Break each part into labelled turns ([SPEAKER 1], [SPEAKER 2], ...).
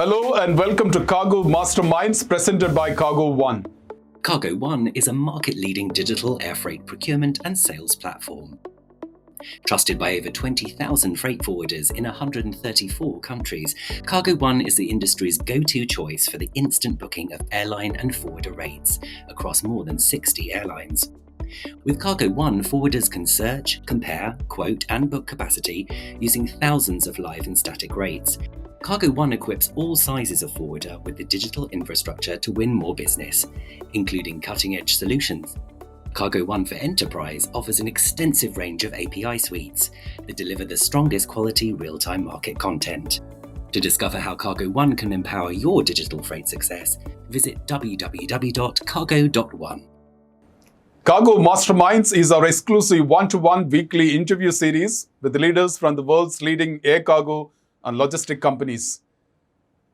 [SPEAKER 1] Hello and welcome to Cargo Masterminds presented by Cargo.one.
[SPEAKER 2] Cargo.one is a market-leading digital air freight procurement and sales platform. Trusted by over 20,000 freight forwarders in 134 countries, Cargo.one is the industry's go-to choice for the instant booking of airline and forwarder rates across more than 60 airlines. With Cargo.one, forwarders can search, compare, quote, and book capacity using thousands of live and static rates. Cargo.one equips all sizes of forwarder with the digital infrastructure to win more business, including cutting-edge solutions. Cargo.one for Enterprise offers an extensive range of API suites that deliver the strongest quality real-time market content. To discover how Cargo.one can empower your digital freight success, visit www.cargo.one.
[SPEAKER 1] Cargo Masterminds is our exclusive one-to-one weekly interview series with leaders from the world's leading air cargo and logistic companies.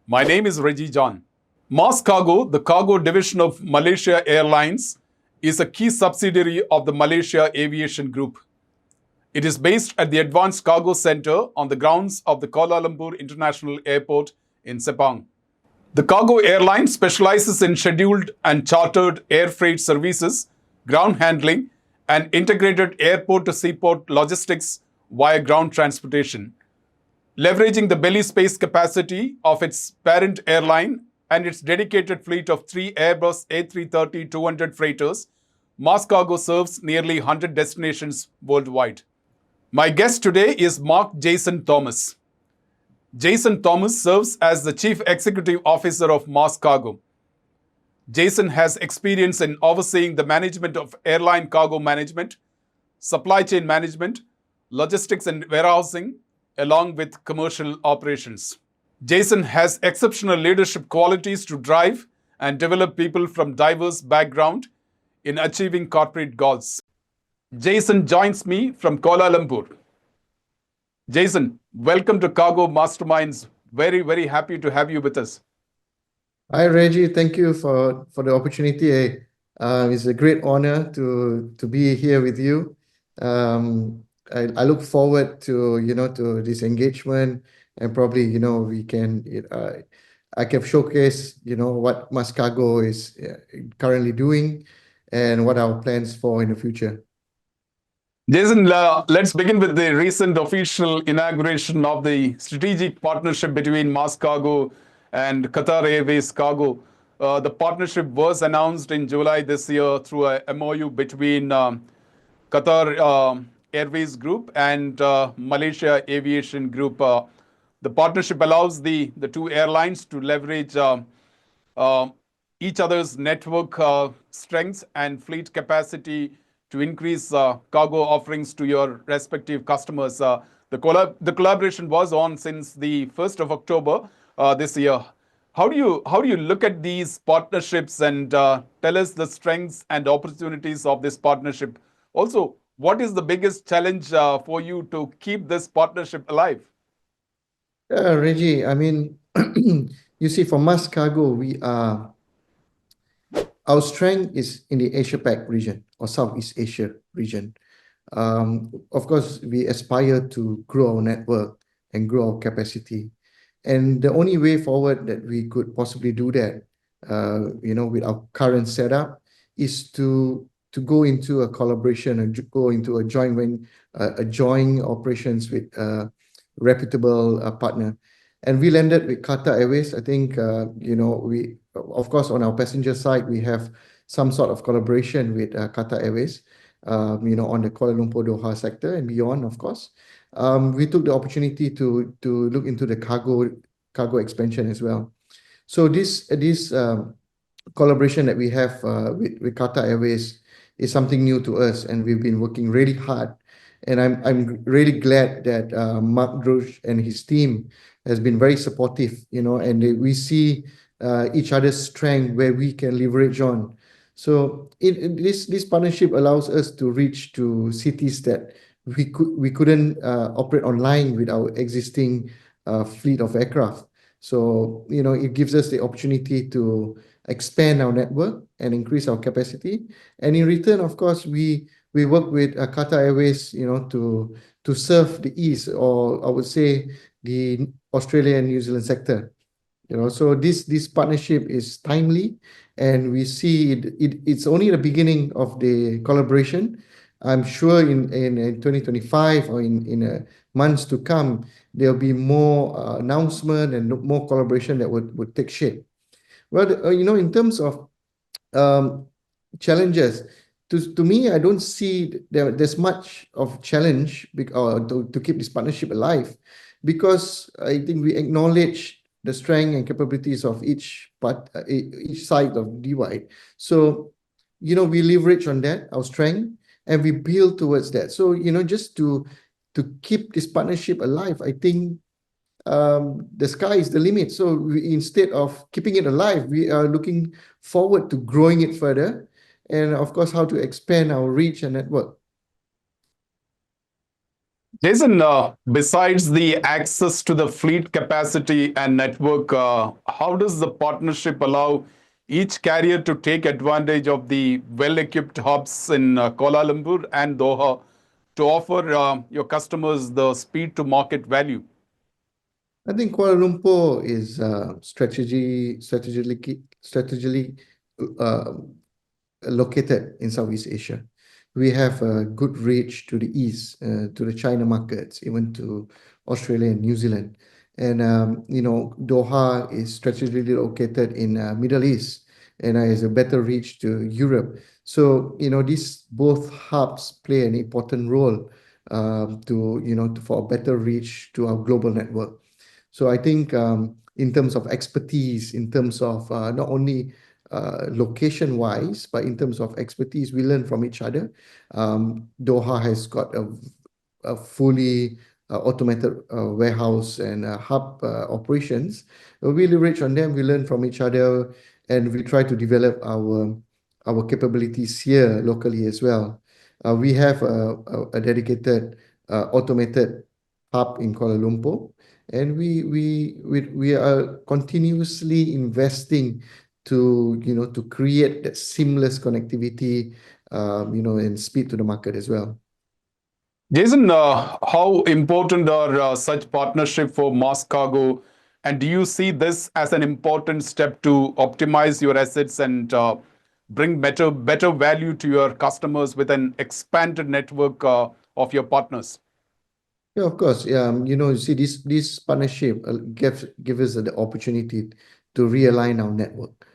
[SPEAKER 1] My name is Reji John. MASKargo, the cargo division of Malaysia Airlines, is a key subsidiary of the Malaysia Aviation Group. It is based at the Advanced Cargo Center on the grounds of the Kuala Lumpur International Airport in Sepang. The cargo airline specializes in scheduled and chartered air freight services, ground handling, and integrated airport-to-seaport logistics via ground transportation. Leveraging the belly space capacity of its parent airline and its dedicated fleet of 3 Airbus A330-200 freighters, MASKargo serves nearly 100 destinations worldwide. My guest today is Mark Jason Thomas. Jason Thomas serves as the Chief Executive Officer of MASKargo. Jason has experience in overseeing the management of airline cargo management, supply chain management, logistics and warehousing, along with commercial operations. Jason has exceptional leadership qualities to drive and develop people from diverse backgrounds in achieving corporate goals. Jason joins me from Kuala Lumpur. Jason, welcome to Cargo Masterminds. Very, very happy to have you with us.
[SPEAKER 3] Hi, Reji. Thank you for the opportunity. It's a great honor to be here with you. I look forward to to this engagement, and probably we can I can showcase what MASKargo is currently doing and what our plans for in the future.
[SPEAKER 1] Jason, let's begin with the recent official inauguration of the strategic partnership between MASKargo and Qatar Airways Cargo. The partnership was announced in July this year through a MOU between Qatar Airways Group and Malaysia Aviation Group. The partnership allows the two airlines to leverage each other's network strengths and fleet capacity to increase cargo offerings to your respective customers. The collaboration was on since the 1st of October this year. How do you look at these partnerships, and tell us the strengths and opportunities of this partnership? Also, what is the biggest challenge for you to keep this partnership alive?
[SPEAKER 3] Reggie, I mean, you see, for MASKargo, our strength is in the Asia Pac region or Southeast Asia region. Of course, we aspire to grow our network and grow our capacity. And the only way forward that we could possibly do that, with our current setup, is to go into a collaboration and go into a joint operations with a reputable partner. And we landed with Qatar Airways. I think we, of course, on our passenger side, we have some sort of collaboration with Qatar Airways, on the Kuala Lumpur Doha sector and beyond, of course. We took the opportunity to look into the cargo expansion as well. So this collaboration that we have with Qatar Airways is something new to us, and we've been working really hard. And I'm really glad that Mark Drosh and his team has been very supportive, and we see each other's strength where we can leverage on. So this partnership allows us to reach to cities that we couldn't operate online with our existing fleet of aircraft. So it gives us the opportunity to expand our network and increase our capacity. And in return, of course, we work with Qatar Airways, to serve the East, or I would say the Australia and New Zealand sector. So this partnership is timely, and we see it's only the beginning of the collaboration. I'm sure in 2025 or in months to come, there'll be more announcement and more collaboration that would take shape. Well, in terms of um, challenges, to me, I don't see there's much of challenge to keep this partnership alive, because I think we acknowledge the strength and capabilities of each side of DY. So, we leverage on that, our strength, and we build towards that. So, just to keep this partnership alive, I think the sky is the limit. So instead of keeping it alive, we are looking forward to growing it further, and of course, how to expand our reach and network.
[SPEAKER 1] Jason, besides the access to the fleet capacity and network, how does the partnership allow each carrier to take advantage of the well-equipped hubs in Kuala Lumpur and Doha to offer your customers the speed to market value?
[SPEAKER 3] I think Kuala Lumpur is strategically uh, located in Southeast Asia. We have a good reach to the east, to the China markets, even to Australia and New Zealand. And Doha is strategically located in Middle East, and has a better reach to Europe. So these both hubs play an important role for a better reach to our global network. So I think in terms of expertise, in terms of not only location-wise, but in terms of expertise, we learn from each other. Doha has got a fully automated warehouse and hub operations. We leverage on them, we learn from each other, and we try to develop our capabilities here locally as well. We have a dedicated automated hub in Kuala Lumpur, and we are continuously investing to create that seamless connectivity, and speed to the market as well.
[SPEAKER 1] Jason, how important are such partnership for MASKargo, and do you see this as an important step to optimize your assets and bring better value to your customers with an expanded network of your partners?
[SPEAKER 3] Yeah, of course. You see, this partnership give us the opportunity to realign our network.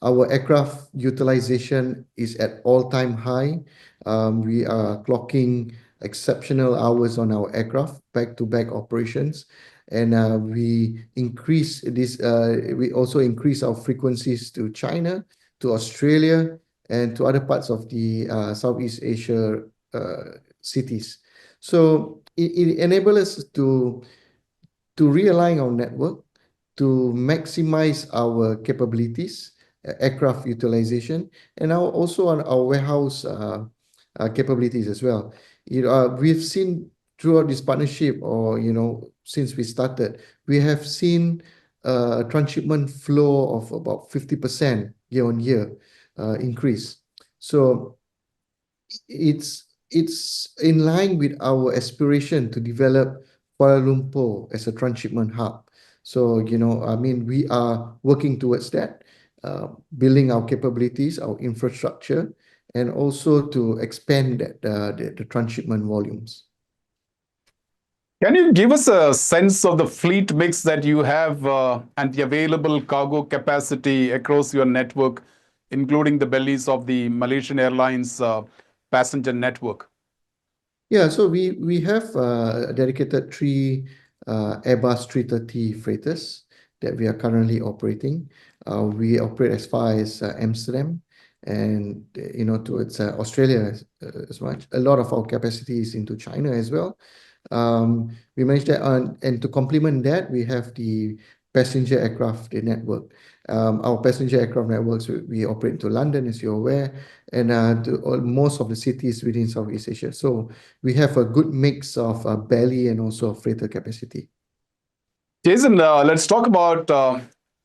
[SPEAKER 3] Our aircraft utilization is at all-time high. We are clocking exceptional hours on our aircraft, back-to-back operations, and we also increase our frequencies to China, to Australia, and to other parts of the Southeast Asia cities. So it enables us to realign our network, to maximize our capabilities, aircraft utilization, and also on our warehouse capabilities as well. We've seen throughout this partnership, or since we started, we have seen a transshipment flow of about 50% year-on-year increase. So it's in line with our aspiration to develop Kuala Lumpur as a transshipment hub. So, we are working towards that, building our capabilities, our infrastructure, and also to expand the transshipment volumes.
[SPEAKER 1] Can you give us a sense of the fleet mix that you have and the available cargo capacity across your network, including the bellies of the Malaysian Airlines passenger network?
[SPEAKER 3] Yeah, so we have dedicated 3 Airbus 330 freighters that we are currently operating. We operate as far as Amsterdam and towards Australia as much. A lot of our capacity is into China as well. We managed that, and to complement that, we have the passenger aircraft network. Our passenger aircraft networks, we operate to London, as you're aware, and to most of the cities within Southeast Asia. So we have a good mix of belly and also freighter capacity.
[SPEAKER 1] Jason, let's talk about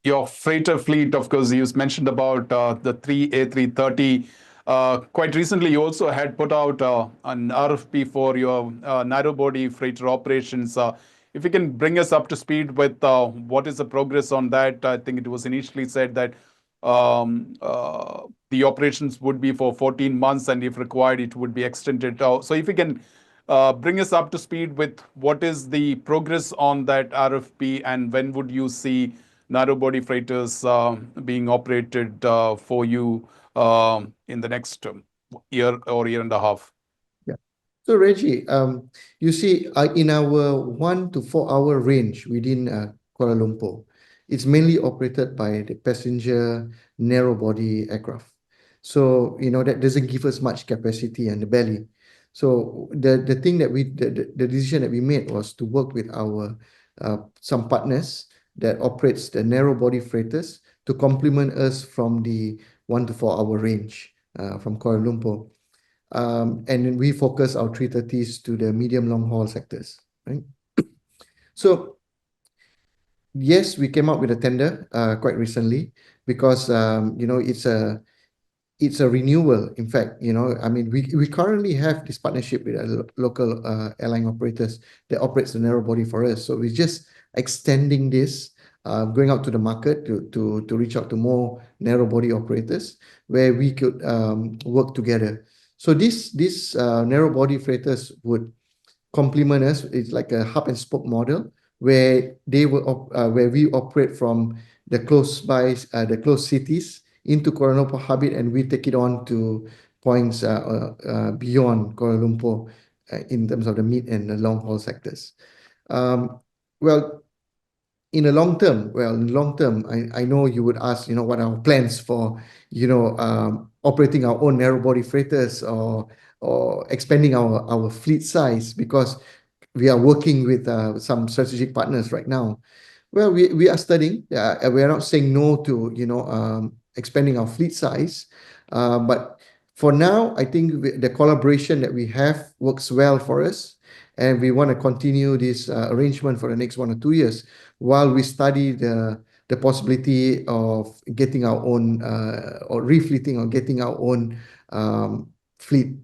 [SPEAKER 1] your freighter fleet. Of course, you mentioned about the 3 A330. Quite recently, you also had put out an RFP for your narrow body freighter operations. if you can bring us up to speed with what is the progress on that. I think it was initially said that the operations would be for 14 months, and if required, it would be extended. So if you can bring us up to speed with what is the progress on that RFP, and when would you see narrow body freighters being operated for you in the next year or year and a half?
[SPEAKER 3] Yeah. So Reggie, you see, in our 1 to 4 hour range within Kuala Lumpur, it's mainly operated by the passenger narrow body aircraft. So, that doesn't give us much capacity and the belly. So the thing that the decision that we made was to work with our some partners that operates the narrow body freighters to complement us from the 1 to 4 hour range from Kuala Lumpur. And then we focus our 330s to the medium long haul sectors, right? So yes, we came up with a tender quite recently because it's a renewal. In fact, I mean, we currently have this partnership with local airline operators that operates the narrow body for us. So we're just extending this, going out to the market to reach out to more narrow body operators where we could work together. So these narrow body freighters would complement us. It's like a hub and spoke model where where we operate from the close cities into Kuala Lumpur hub, and we take it on to points beyond Kuala Lumpur in terms of the mid and the long haul sectors. Well, in the long term, I know you would ask, what are our plans for, operating our own narrow body freighters or expanding our fleet size, because we are working with some strategic partners right now. Well, we are studying. We are not saying no to, expanding our fleet size. But for now, I think the collaboration that we have works well for us, and we want to continue this arrangement for the next 1 or 2 years while we study the possibility of getting our own or refleeting or getting our own fleet,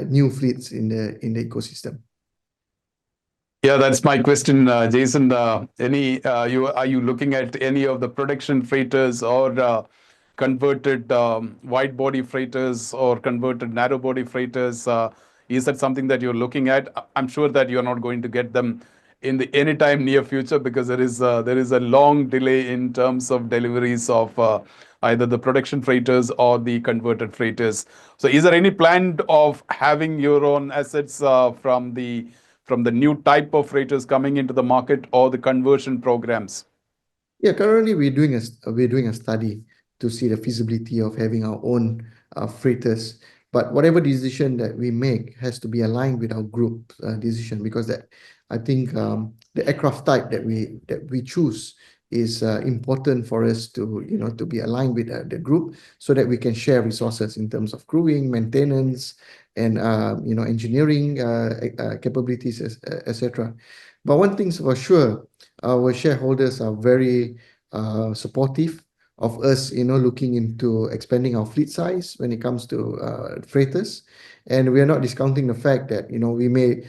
[SPEAKER 3] new fleets in the ecosystem.
[SPEAKER 1] Yeah, that's my question, Jason. Are you looking at any of the production freighters or converted wide body freighters or converted narrow body freighters? Is that something that you're looking at? I'm sure that you're not going to get them in the anytime near future, because there is a long delay in terms of deliveries of either the production freighters or the converted freighters. So is there any plan of having your own assets from the new type of freighters coming into the market, or the conversion programs?
[SPEAKER 3] Yeah, currently we're doing a study to see the feasibility of having our own freighters. But whatever decision that we make has to be aligned with our group decision, because I think the aircraft type that we choose is important for us to be aligned with the group, so that we can share resources in terms of crewing, maintenance, and engineering capabilities, etc. But one thing's for sure, our shareholders are very supportive of us, looking into expanding our fleet size when it comes to freighters. And we are not discounting the fact that, we may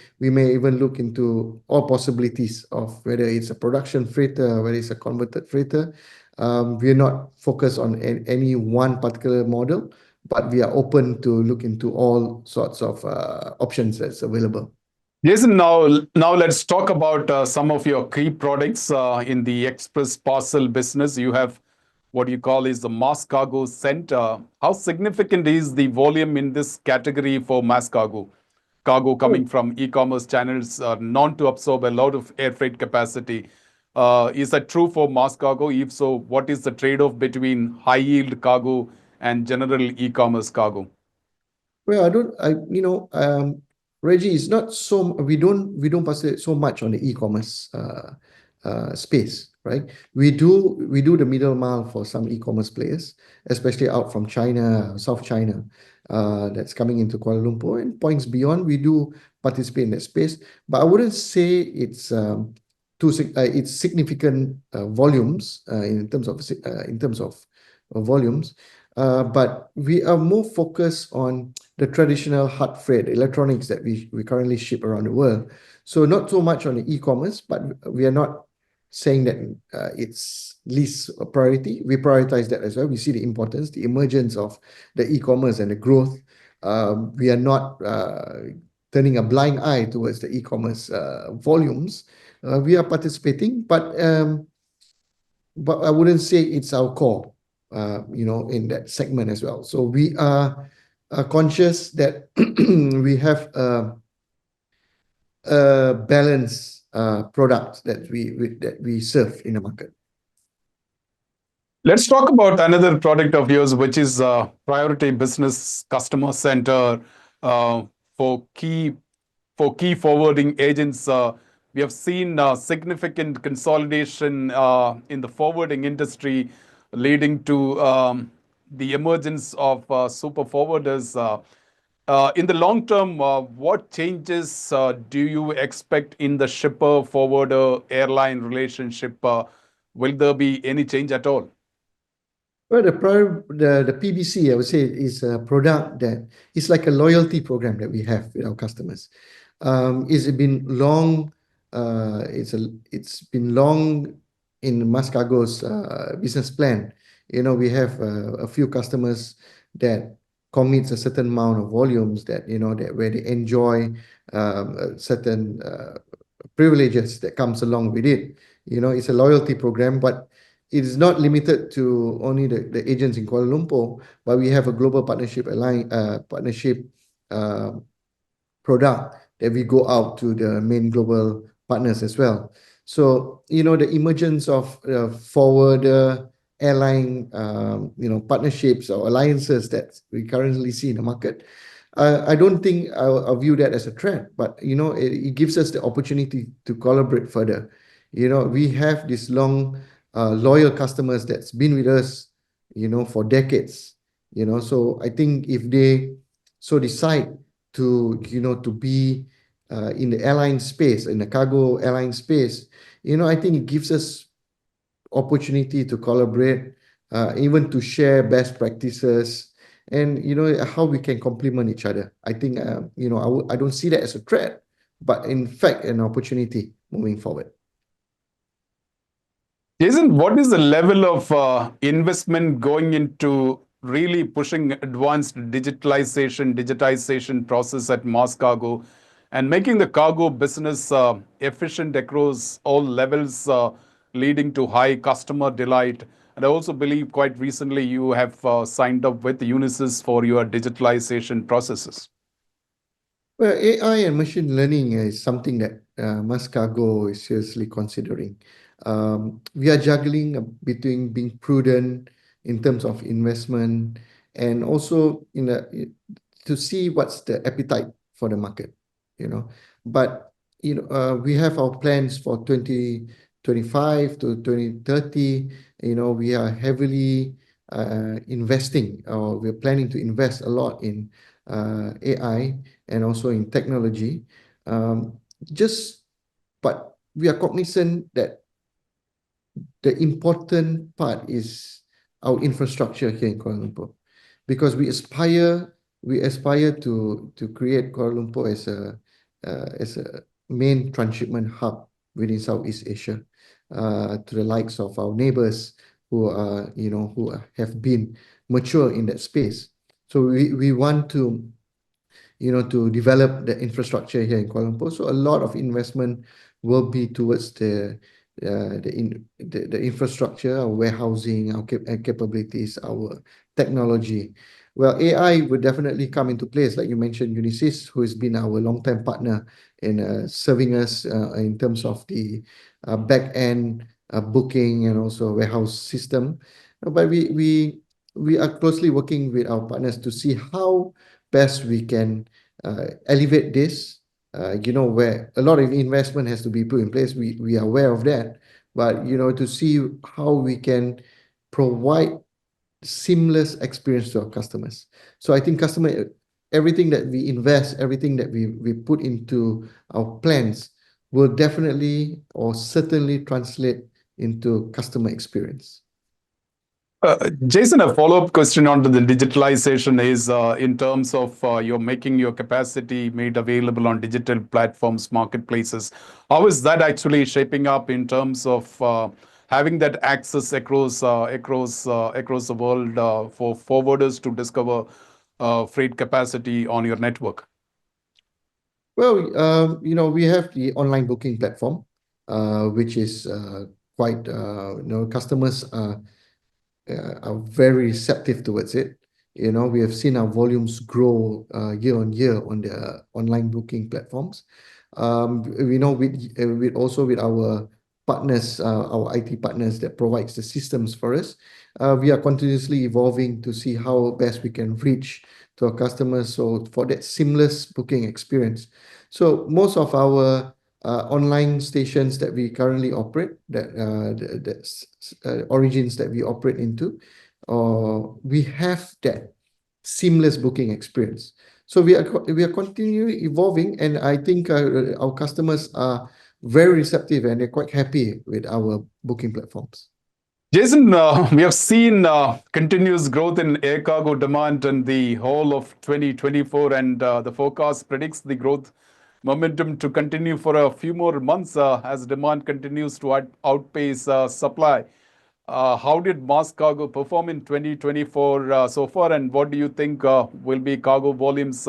[SPEAKER 3] even look into all possibilities of whether it's a production freighter, whether it's a converted freighter. We are not focused on any one particular model, but we are open to look into all sorts of options that's available.
[SPEAKER 1] Jason, now let's talk about some of your key products in the express parcel business. You have what you call is the MASKargo Center. How significant is the volume in this category for MASKargo? Cargo coming from e-commerce channels known to absorb a lot of air freight capacity. Is that true for MASKargo? If so, what is the trade-off between high-yield cargo and general e-commerce cargo?
[SPEAKER 3] Well, Reggie, it's not so we don't participate so much on the e-commerce space, right? We do the middle mile for some e-commerce players, especially out from China, South China, that's coming into Kuala Lumpur and points beyond. We do participate in that space, but I wouldn't say it's significant volumes in terms of volumes. But we are more focused on the traditional hard freight electronics that we currently ship around the world. So not so much on the e-commerce, but we are not saying that it's least a priority. We prioritize that as well. We see the importance, the emergence of the e-commerce and the growth. We are not turning a blind eye towards the e-commerce volumes. We are participating, but I wouldn't say it's our core, in that segment as well. So we are conscious that we have a balanced product that we serve in the market.
[SPEAKER 1] Let's talk about another product of yours, which is Priority Business Customer Center for key forwarding agents. We have seen significant consolidation in the forwarding industry, leading to the emergence of super forwarders. In the long term, what changes do you expect in the shipper forwarder airline relationship? Will there be any change at all?
[SPEAKER 3] Well, the PBC, I would say, is a product that is like a loyalty program that we have with our customers. It's been long. It's been long in MASKargo's business plan. We have a few customers that commits a certain amount of volumes that where they enjoy certain privileges that comes along with it. It's a loyalty program, but it is not limited to only the agents in Kuala Lumpur, but we have a global partnership product that we go out to the main global partners as well. So, the emergence of forwarder airline, partnerships or alliances that we currently see in the market, I don't think I'll view that as a threat, but, it gives us the opportunity to collaborate further. We have this long, loyal customers that's been with us, for decades. So I think if they so decide to be in the airline space, in the cargo airline space, I think it gives us opportunity to collaborate, even to share best practices and how we can complement each other. I think I don't see that as a threat, but in fact an opportunity moving forward.
[SPEAKER 1] Jason, what is the level of investment going into really pushing advanced digitization process at MASKargo and making the cargo business efficient across all levels, leading to high customer delight? And I also believe quite recently you have signed up with Unisys for your digitalization processes.
[SPEAKER 3] Well, AI and machine learning is something that MASKargo is seriously considering. We are juggling between being prudent in terms of investment and also to see what's the appetite for the market. But we have our plans for 2025 to 2030. We are heavily investing, or we're planning to invest a lot in AI and also in technology. But we are cognizant that the important part is our infrastructure here in Kuala Lumpur, because we aspire to create Kuala Lumpur as a main transshipment hub within Southeast Asia, to the likes of our neighbors who have been mature in that space. So we want to develop the infrastructure here in Kuala Lumpur. So a lot of investment will be towards the infrastructure, our warehousing, our capabilities, our technology. Well, AI would definitely come into place, like you mentioned, Unisys, who has been our long-time partner in serving us in terms of the back-end booking and also warehouse system. But we are closely working with our partners to see how best we can elevate this. Where a lot of investment has to be put in place. We are aware of that, but to see how we can provide seamless experience to our customers. So I think everything that we invest, everything that we put into our plans will definitely or certainly translate into customer experience.
[SPEAKER 1] Jason, a follow-up question on to the digitalization is in terms of you're making your capacity made available on digital platforms, marketplaces. How is that actually shaping up in terms of having that access across the world for forwarders to discover freight capacity on your network?
[SPEAKER 3] Well, we have the online booking platform, which is quite, customers are very receptive towards it. We have seen our volumes grow year on year on the online booking platforms. We know with also with our partners, our IT partners that provides the systems for us, we are continuously evolving to see how best we can reach to our customers. So for that seamless booking experience. So most of our online stations that we currently operate, origins that we operate into, we have that seamless booking experience. So we are continually evolving, and I think our customers are very receptive and they're quite happy with our booking platforms.
[SPEAKER 1] Jason, we have seen continuous growth in air cargo demand in the whole of 2024, and the forecast predicts the growth momentum to continue for a few more months as demand continues to outpace supply. How did MASKargo perform in 2024 so far, and what do you think will be cargo volumes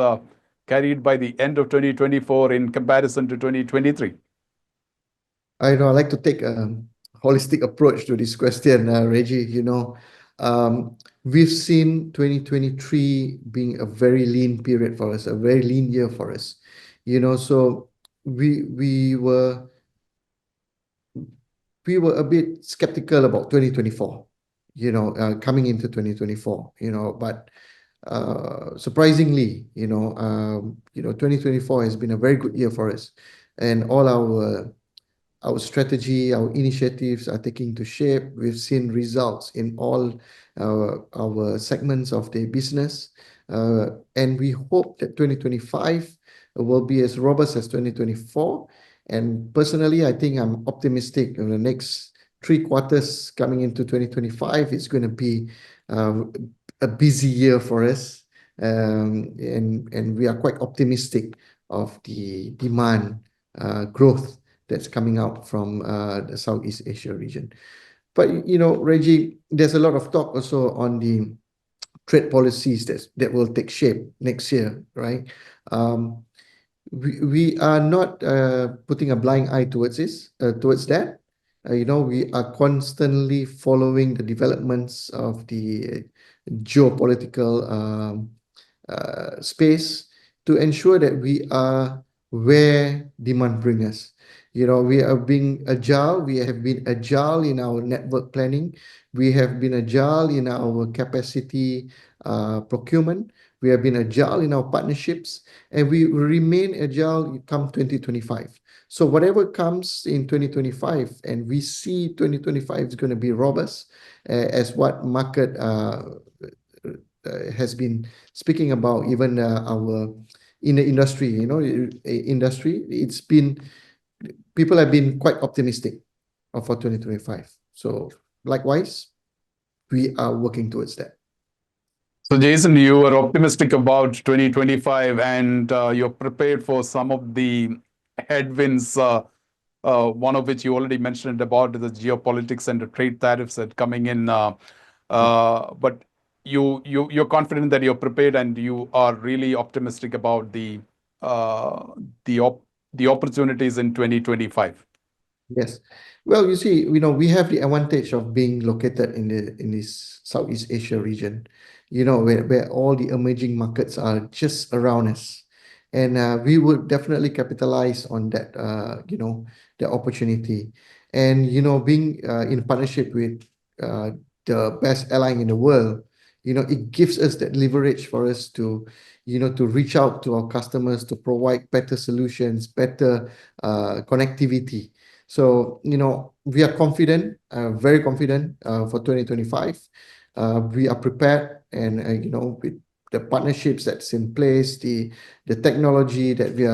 [SPEAKER 1] carried by the end of 2024 in comparison to 2023?
[SPEAKER 3] I know I like to take a holistic approach to this question, Reji. We've seen 2023 being a very lean period for us, a very lean year for us. So we were a bit skeptical about 2024, coming into 2024, but surprisingly, 2024 has been a very good year for us, and all our strategy, our initiatives are taking to shape. We've seen results in all our segments of the business, and we hope that 2025 will be as robust as 2024. And personally, I think I'm optimistic in the next 3 quarters coming into 2025. It's going to be a busy year for us, and we are quite optimistic of the demand growth that's coming out from the Southeast Asia region. But, Reggie, there's a lot of talk also on the trade policies that will take shape next year, right? We are not putting a blind eye towards that. We are constantly following the developments of the geopolitical space to ensure that we are where demand brings us. We are being agile. We have been agile in our network planning. We have been agile in our capacity procurement. We have been agile in our partnerships, and we remain agile come 2025. So whatever comes in 2025, and we see 2025 is going to be robust, as what market has been speaking about, even in the industry, people have been quite optimistic for 2025. So likewise, we are working towards that.
[SPEAKER 1] So, Jason, you are optimistic about 2025, and you're prepared for some of the headwinds, one of which you already mentioned about the geopolitics and the trade tariffs that are coming in. But you're confident that you're prepared, and you are really optimistic about the opportunities in 2025.
[SPEAKER 3] Yes. Well, you see, we have the advantage of being located in this Southeast Asia region, where all the emerging markets are just around us. And we would definitely capitalize on that, the opportunity. And, being in partnership with the best airline in the world, it gives us that leverage for us to reach out to our customers, to provide better solutions, better connectivity. So, we are confident, very confident for 2025. We are prepared, and with the partnerships that's in place, the technology that we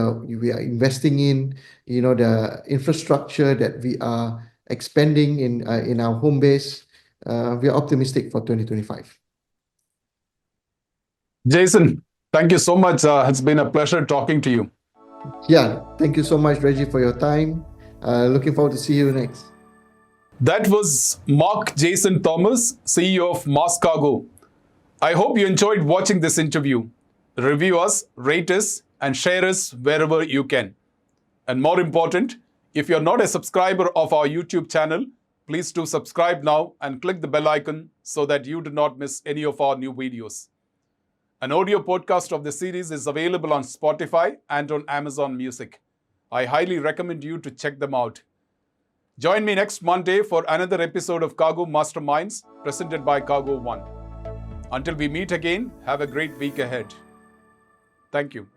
[SPEAKER 3] are investing in, the infrastructure that we are expanding in our home base, we are optimistic for 2025.
[SPEAKER 1] Jason, thank you so much. It's been a pleasure talking to you.
[SPEAKER 3] Yeah, thank you so much, Reggie, for your time. Looking forward to see you next.
[SPEAKER 1] That was Mark Jason Thomas, CEO of MASKargo. I hope you enjoyed watching this interview. Review us, rate us, and share us wherever you can. And more important, if you're not a subscriber of our YouTube channel, please do subscribe now and click the bell icon so that you do not miss any of our new videos. An audio podcast of the series is available on Spotify and on Amazon Music. I highly recommend you to check them out. Join me next Monday for another episode of Cargo Masterminds presented by Cargo.one. Until we meet again, have a great week ahead. Thank you.